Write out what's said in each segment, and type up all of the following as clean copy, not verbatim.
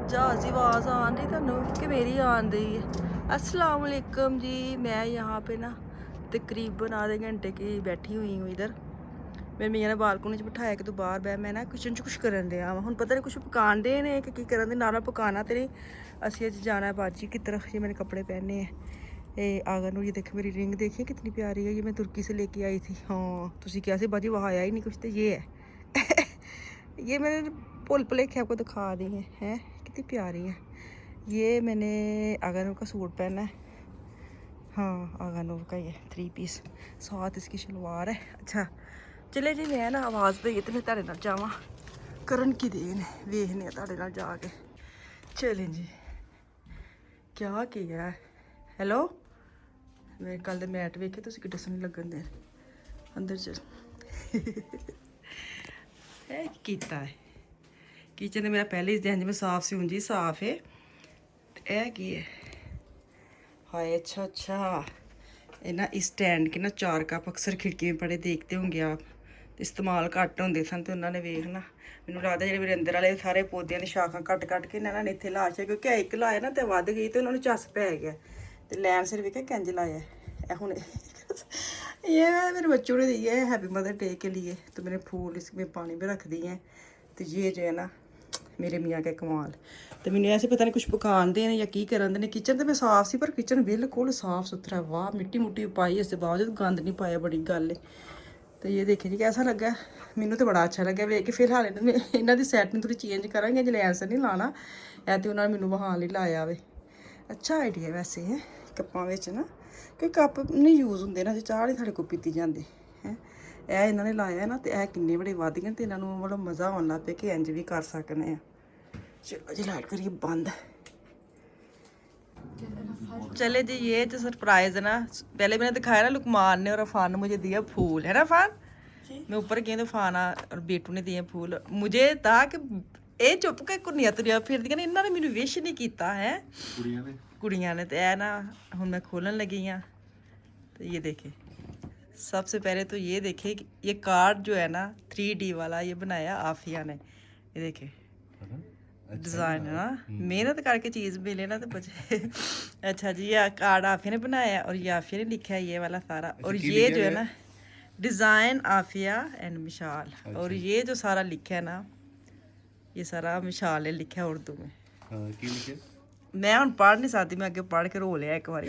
जहाज की आवाज़ आन रही थानू कि मेरी आन रही है। अस्सलाम वालेकुम जी। मैं यहाँ पे ना तकरीबन आधे घंटे की बैठी हुई हूँ इधर। मेरे मियाँ ने बालकनी बिठाया कि तू बाहर बह। मैं ना किचन च कुछ करन दिया वा। हुण पता नहीं कुछ पकान दे ने कि करन दे, नाल पकाना ते नहीं। असीं अज जाना है बाजी की तरफ। ये मैंने कपड़े पहने हैं। ये आगन ये देखे मेरी रिंग देखिए कितनी प्यारी है। ये मैं तुर्की से लेके आई थी। हाँ तुसी क्या से बाजी वहाँ आया ही नहीं कुछ, तो ये है ये मैंने भुल भुलेखे आपको दिखा दी हैं कितनी प्यारी है। ये मैंने आगन का सूट पहना है। हाँ आगन का ये 3 पीस, साथ इसकी शलवार है। अच्छा चले जी, मैं ना आवाज़ देइए तो मैं तुहाडे नाल जावां करन की देन वेखने तुहाडे नाल जाके। चलें जी, क्या किया है। हेलो मेरे कल दे मैट वेखे तुसीं किड्डे सोहने लगन दे। अंदर चल है कीता है किचन तो मेरा पहले ही दिन में साफ सी ऊंजी साफ है। ए की है हाय। अच्छा अच्छा, ये ना इस स्टैंड के ना 4 कप अक्सर खिड़की में पड़े देखते होंगे आप। इस्तेमाल घट होंगे सन तो उन्होंने वेखना। मैनूं लगदा जिहड़े मेरे अंदर वाले सारे पौधे की शाखां कट कट के इन्होंने इत्थे ला छे, क्योंकि एक लाया ना तो वध गई तो उन्होंने चस पै गया। तो लैन सिर वेखे कंज लाया हुण ये मेरे बच्चों ने दी है हैप्पी मदर डे के लिए। तो मैंने फूल इसमें पानी में रख दिए हैं। तो ये जो है ना मेरे मियाँ के कमाल। तो मैंने ऐसे पता नहीं कुछ पकान दे या की करन दे ने। किचन तो मैं साफ सी पर किचन बिल्कुल साफ सुथरा। वाह मिट्टी मुट्टी पाई, इसके बावजूद गंद नहीं पाया, बड़ी गल है। तो ये देखे जी कैसा लगा। मैनू तो बड़ा अच्छा लगा वे के। फिर हाले इन्हों की सैटिंग थोड़ी चेंज करांगे, जल्द आंसर नहीं लाना है तो उन्होंने मैनू बहाल ही लाया वे। अच्छा आइडिया वैसे है कप्पां विच ना, कि कप नहीं यूज़ होंगे ना, चाह नहीं साढ़े को पीती जाती है। यह इन्होंने लाया ना तो यह किन्ने बड़े वध गए। तो इन्होंने मतलब मज़ा आने लग पे कि इंज भी कर सकते हैं। चलो जी लाइट करिए बंद। चले जी, ये जो सरप्राइज है ना, पहले मैंने दिखाया ना लुकमान ने और अफान ने मुझे दिया फूल, है ना अफान। मैं ऊपर गई तो अफान और बेटू ने दिए फूल। मुझे था कि ये चुप के कुन्नियां तुरिया फिरदियां ने, इन्होंने मैनू विश नहीं किया है कुड़ियां ने। तो यह ना हुण मैं खोलन लगी हाँ। तो ये देखे, सबसे पहले तो ये देखे कि ये कार्ड जो है ना 3D वाला ये बनाया आफिया ने। ये देखे डिज़ाइन है ना, मेहनत करके चीज़ मिले ना तो बचे। अच्छा जी, ये कार्ड आफिया ने बनाया और ये आफिया ने लिखा है ये वाला सारा। और ये जो है ना डिज़ाइन आफिया एंड मिशाल। और ये जो सारा लिखा है ना, ये सारा मिशाल ने लिखा है उर्दू में। की लिखे मैं हम पढ़ नहीं सकती, मैं अगे पढ़ के रो लिया एक बार।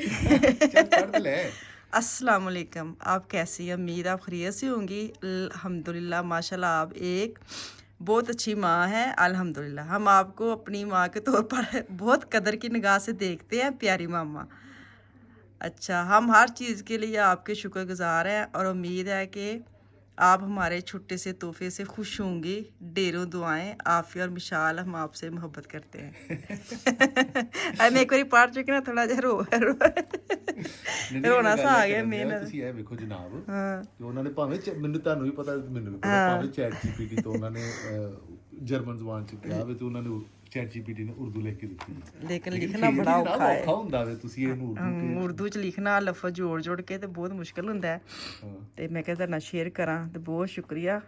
अस्सलाम वालेकुम, आप कैसी हैं? उम्मीद आप खैरियत से होंगी। अल्हम्दुलिल्लाह माशाल्लाह आप एक बहुत अच्छी माँ है। अल्हम्दुलिल्लाह हम आपको अपनी माँ के तौर पर बहुत कदर की निगाह से देखते हैं, प्यारी मामा। अच्छा, हम हर चीज़ के लिए आपके शुक्रगुजार हैं और उम्मीद है कि आप हमारे छोटे से तोहफे से खुश होंगी। ढेरों दुआएं, आफिया और मिशाल हम आपसे मोहब्बत करते हैं। मैं एक बार पढ़ चुकी ना, थोड़ा जिहा रोना सा आ गया मेहनत। ਤੁਸੀਂ ਇਹ ਵੇਖੋ ਜਨਾਬ हाँ ਕਿ ਉਹਨਾਂ ਨੇ ਭਾਵੇਂ ਮੈਨੂੰ ਤੁਹਾਨੂੰ ਵੀ ਪਤਾ ਮੈਨੂੰ ਵੀ ਪਤਾ ਭਾਵੇਂ ਚੈਟ ਜੀਪੀਟੀ ਤੋਂ ਉਹਨਾਂ ਨੇ ਜਰਮਨ ਜ਼ੁਬਾਨ ਚ ਕਿਹਾ ਵੇ ਤੇ ਉਹਨਾਂ ਨੇ ਚੈਟ ਜੀਪੀਟੀ ਨੇ ਉਰਦੂ ਲਿਖ ਕੇ ਦਿੱਤੀ लेकिन लिखना बड़ा औखा है। ਔਖਾ ਹੁੰਦਾ ਵੇ ਤੁਸੀਂ ਇਹਨੂੰ उर्दू च लिखना लफ्ज़ जोड़ जोड़ के तो बहुत मुश्किल होंदा है। तो मैं कहता ना शेयर करा तो बहुत शुक्रिया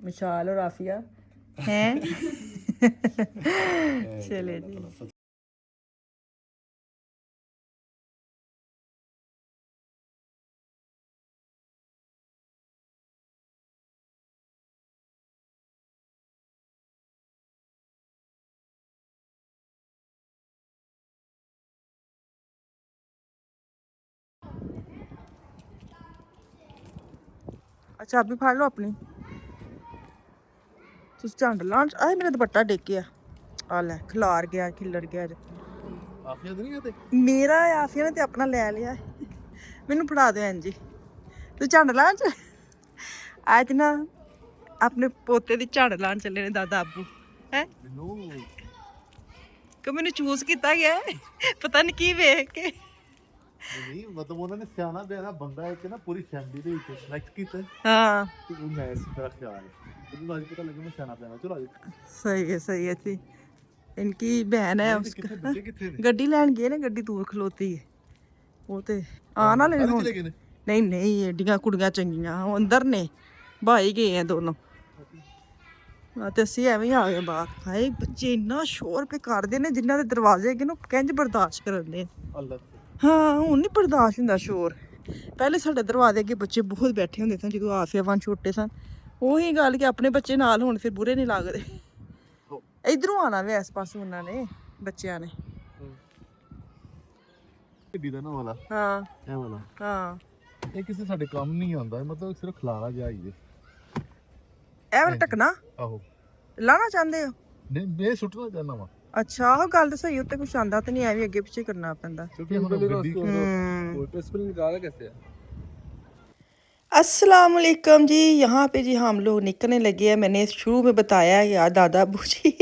मिशाल और आफिया हैं। चले जी। अच्छा आप भी फाड़ लो अपनी। तुस झंड लान आए मेरा दुपट्टा डिग गया। आ लै खिलार गया खिलर गया। ਆਫੀਆ ਤੇ ਨਹੀਂ ਆਤੇ मेरा आफिया ने तो अपना ले लिया। मैनू फड़ा दो इंज जी, तू झंड लान च आज ना अपने पोते दी झंड लान चले ने दादा अबू है। ਮੈਨੂੰ कि मैंने चूज किया गया है पता नहीं की वेख के। ਨਹੀਂ ਮਤਲਬ ਉਹਨਾਂ ਨੇ ਸਿਆਣਾ ਬਿਆਣਾ ਬੰਦਾ ਇੱਕ ਨਾ ਪੂਰੀ ਫੈਮਿਲੀ ਦੇ ਵਿੱਚ ਸਿਲੈਕਟ ਕੀਤਾ हाँ ਤੇ ਉਹ ਮੈਂ ਇਸ ਤਰ੍ਹਾਂ ਖਿਆਲ ਹੈ ਮੈਨੂੰ ਅੱਜ ਪਤਾ ਲੱਗਾ ਮੈਂ ਸਿਆਣਾ ਬਿਆਣਾ ਚਲੋ ਆ सही है थी। इनकी बहन है ਜਾ उसका ਕਿੱਥੇ ਬੱਚੇ ਕਿੱਥੇ ਨੇ गड्डी लैन गए ना, गड्डी दूर खलोती है वो तो आना ले ਸਾਰੇ ਚਲੇ ਗਏ ਨੇ नहीं नहीं एडियां कुड़ियां चंगियां वो अंदर ने भाई गए हैं दोनों। ਤੇ ਅਸੀਂ ਐਵੇਂ ਹੀ ਆ ਗਏ ਬਾਹਰ। ਹਾਏ ਬੱਚੇ ਇੰਨਾ ਸ਼ੋਰ ਪੇ ਕਰਦੇ ਨੇ, ਜਿਨ੍ਹਾਂ ਦੇ ਦਰਵਾਜ਼ੇ ਅੱਗੇ ਨੂੰ ਕਿੰਜ ਬਰਦਾਸ਼ਤ ਕਰਦੇ ਅੱਲਾ ਹਾਂ, ਹੁਣ ਨਹੀਂ ਬਰਦਾਸ਼ਤ ਹੁੰਦਾ ਸ਼ੋਰ। ਪਹਿਲੇ ਸਾਡੇ ਦਰਵਾਜ਼ੇ ਅੱਗੇ ਬੱਚੇ ਬਹੁਤ ਬੈਠੇ ਹੁੰਦੇ ਸਨ ਜਦੋਂ ਆਸਿਆਵਾਨ ਛੋਟੇ ਸਨ। ਉਹੀ ਗੱਲ ਕਿ ਆਪਣੇ ਬੱਚੇ ਨਾਲ ਹੋਣ ਫਿਰ ਬੁਰੇ ਨਹੀਂ ਲੱਗਦੇ। ਇਧਰੋਂ ਆਣਾ ਵੇ ਇਸ ਪਾਸੋਂ ਉਹਨਾਂ ਨੇ, ਬੱਚਿਆਂ ਨੇ। ਗੱਡੀ ਦਾ ਨਾ ਵਾਲਾ ਹਾਂ ਇਹ ਵਾਲਾ ਹਾਂ, ਇਹ ਕਿਸੇ ਸਾਡੇ ਕੰਮ ਨਹੀਂ ਆਉਂਦਾ, ਮਤਲਬ ਸਿਰਫ ਖਲਾਰਾ ਜਿਹਾ ਹੀ ਹੈ। ਇਹ ਵਾਲਾ ਟਕਣਾ ਆਹੋ ਲਾਣਾ ਚਾਹੁੰਦੇ ਹੋ? ਨਹੀਂ ਮੈਂ ਸੁੱਟਣਾ ਚਾਹੁੰਦਾ ਵਾ, ਅੱਛਾ, ਆਹ ਗੱਲ ਤਾਂ ਸਹੀ। ਉੱਤੇ ਕੁਛ ਆਂਦਾ ਤਾਂ ਨਹੀਂ, ਐਵੇਂ ਅੱਗੇ ਪਿੱਛੇ ਕਰਨਾ ਪੈਂਦਾ। ਕਿਉਂਕਿ ਹੁਣ ਗੱਡੀ अस्सलाम वालेकुम जी। यहाँ पे जी हम लोग निकलने लगे हैं। मैंने शुरू में बताया यार दादा बूजी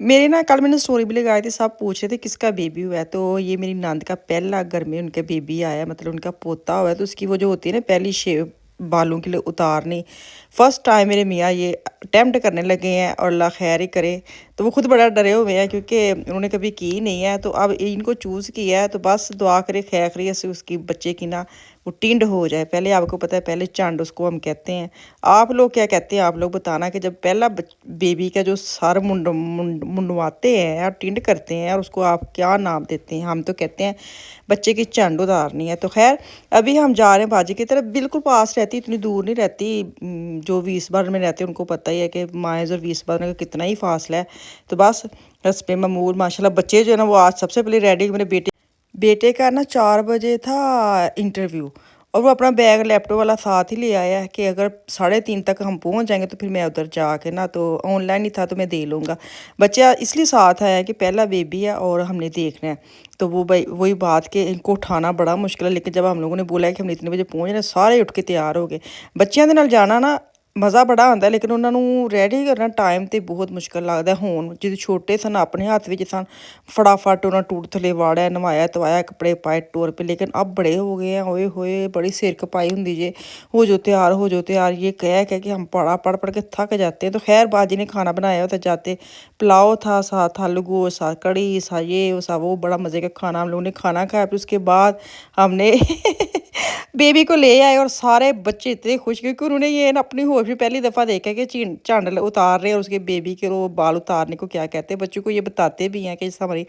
मेरे ना, कल मैंने स्टोरी भी लगाई थी, सब पूछ रहे थे किसका बेबी हुआ है। तो ये मेरी नंद का पहला घर में उनका बेबी आया, मतलब उनका पोता हुआ है। तो उसकी वो जो होती है ना पहली शेव बालों के लिए उतारनी, फर्स्ट टाइम मेरे मियाँ ये अटेम्प्ट करने लगे हैं और अल्लाह खैर ही करे। तो वो खुद बड़ा डरे हुए हैं क्योंकि उन्होंने कभी की नहीं है। तो अब इनको चूज़ किया है, तो बस दुआ करे खैर खैरियत से उसकी बच्चे की ना वो टिंड हो जाए। पहले आपको पता है, पहले चंड उसको हम कहते हैं। आप लोग क्या कहते हैं, आप लोग बताना कि जब पहला बेबी का जो सर मुंडवाते हैं और टिंड करते हैं, और उसको आप क्या नाम देते हैं? हम तो कहते हैं बच्चे की चंड उतारनी है। तो खैर अभी हम जा रहे हैं बाजी की तरफ, बिल्कुल पास रहती, इतनी दूर नहीं रहती। जो वीसबार में रहते हैं उनको पता ही है कि माइज और वीसबार का कितना ही फासला है। तो बस रस पे मामूल माशाल्लाह बच्चे जो है ना, वो आज सबसे पहले रेडी। मेरे बेटे का ना 4 बजे था इंटरव्यू, और वो अपना बैग लैपटॉप वाला साथ ही ले आया है कि अगर 3:30 तक हम पहुंच जाएंगे तो फिर मैं उधर जाके ना, तो ऑनलाइन ही था तो मैं दे लूँगा। बच्चा इसलिए साथ आया कि पहला बेबी है और हमने देखना है। तो वो भाई वही बात कि इनको उठाना बड़ा मुश्किल है, लेकिन जब हम लोगों ने बोला है कि हम इतने बजे पहुँच रहे, सारे उठ के तैयार हो गए। बच्चों के नाल जाना ना मज़ा बड़ा आंदा, लेकिन ਉਹਨਾਂ ਨੂੰ ਰੈਡੀ ਕਰਨਾ ਟਾਈਮ ਤੇ ਬਹੁਤ ਮੁਸ਼ਕਲ ਲੱਗਦਾ। ਹੁਣ ਜਦੋਂ ਛੋਟੇ ਸਨ ਆਪਣੇ ਹੱਥ ਵਿੱਚ ਸਨ, फटाफट ਉਹਨਾਂ ਟੂਟ ਥਲੇ ਵਾੜਿਆ, ਨਵਾਇਆ ਧਵਾਇਆ, ਕੱਪੜੇ ਪਾਏ, टोर पे। लेकिन अब बड़े हो गए हैं, ओए होए बड़ी सिर खपाई होंदी जे, हो जो तैयार हो जो तैयार, ये कह कि हम पढ़ पढ़ के थक जाते हैं। तो खैर बाजी ने खाना बनाया होता जाते, पुलाव था, साथ आलू गोश्त, साथ कड़ी, सा ये सा वो, बड़ा मज़े का खाना हम लोगों ने खाना खाया। फिर उसके बाद हमने बेबी को ले आए, और सारे बच्चे इतने खुश क्योंकि उन्होंने ये ना अपनी होश में पहली दफ़ा देखा कि चंड उतार रहे हैं, और उसके बेबी के वो बाल उतारने को क्या कहते हैं। बच्चों को ये बताते भी हैं कि हमारी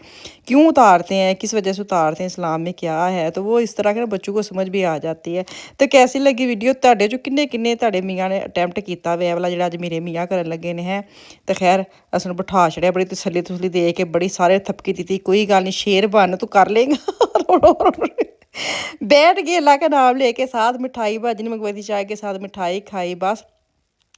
क्यों उतारते हैं, किस वजह से उतारते हैं, इस्लाम में क्या है। तो वो इस तरह के ना बच्चों को समझ भी आ जाती है। तो कैसी लगी वीडियो ਤੁਹਾਡੇ जो किन्ने किन्ने ਤੁਹਾਡੇ ਮੀਆਂ ਨੇ ਅਟੈਂਪਟ ਕੀਤਾ ਵੇ ਵਾਲਾ ਜਿਹੜਾ ਅੱਜ ਮੇਰੇ ਮੀਆਂ ਕਰਨ ਲੱਗੇ ਨੇ ਹੈ। ਤੇ ਖੈਰ ਅਸੀਂ ਨੂੰ ਬਿਠਾ ਛੜਿਆ, ਬੜੀ ਤਸੱਲੀ ਤੁਸਲੀ ਦੇ ਕੇ, ਬੜੀ ਸਾਰੇ ਥਪਕੀ ਦਿੱਤੀ, कोई गल नहीं शेर बन तू कर लेगा। बैठ गए, अल्लाह का नाम लेके, साथ मिठाई भाजी ने मंगवाई थी, चाय के साथ मिठाई खाई। बस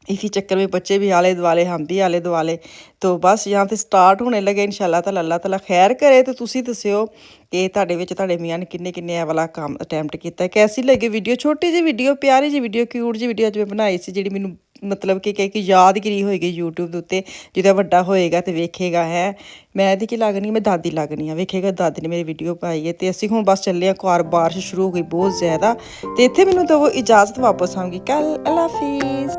इसी चक्कर में बच्चे भी आले दुआले, हम भी आले दुआले। तो बस यहाँ से स्टार्ट होने लगे इंशाल्लाह ताला। अल्लाह ताला खैर करे। तो तुसी दस्सिओ कि ਤੁਹਾਡੇ ਵਿੱਚ ਤੁਹਾਡੇ ਮੀਆਂ ਨੇ ਕਿੰਨੇ ਕਿੰਨੇ ਇਹ ਵਾਲਾ ਕੰਮ ਅਟੈਂਪਟ ਕੀਤਾ। कैसी लगी वीडियो? छोटी जी वीडियो, प्यारी जी वीडियो, क्यूट जी वीडियो ਅੱਜ ਮੈਂ ਬਣਾਈ ਸੀ, ਜਿਹੜੀ ਮੈਨੂੰ मतलब कि यादगिरी होएगी यूट्यूब ਦੇ ਉੱਤੇ। ਜਦੋਂ ਵੱਡਾ ਹੋਏਗਾ ਤੇ ਵੇਖੇਗਾ ਹੈ ਮੈਂ ਇਹਦੀ ਕੀ ਲੱਗਣੀ, ਮੈਂ ਦਾਦੀ ਲੱਗਣੀ ਆ, ਵੇਖੇਗਾ ਦਾਦੀ ਨੇ ਮੇਰੀ ਵੀਡੀਓ ਪਾਈ ਹੈ। ਤੇ ਅਸੀਂ ਹੁਣ ਬਸ ਚੱਲੇ ਆ ਘਰ, ਬਾਰਿਸ਼ ਸ਼ੁਰੂ ਹੋ ਗਈ ਬਹੁਤ ਜ਼ਿਆਦਾ। ਤੇ ਇੱਥੇ ਮੈਨੂੰ ਤਾਂ ਉਹ ਇਜਾਜ਼ਤ, ਵਾਪਸ ਆਉਂਗੀ ਕੱਲ। ਅੱਲਾ ਹਾਫਿਜ਼।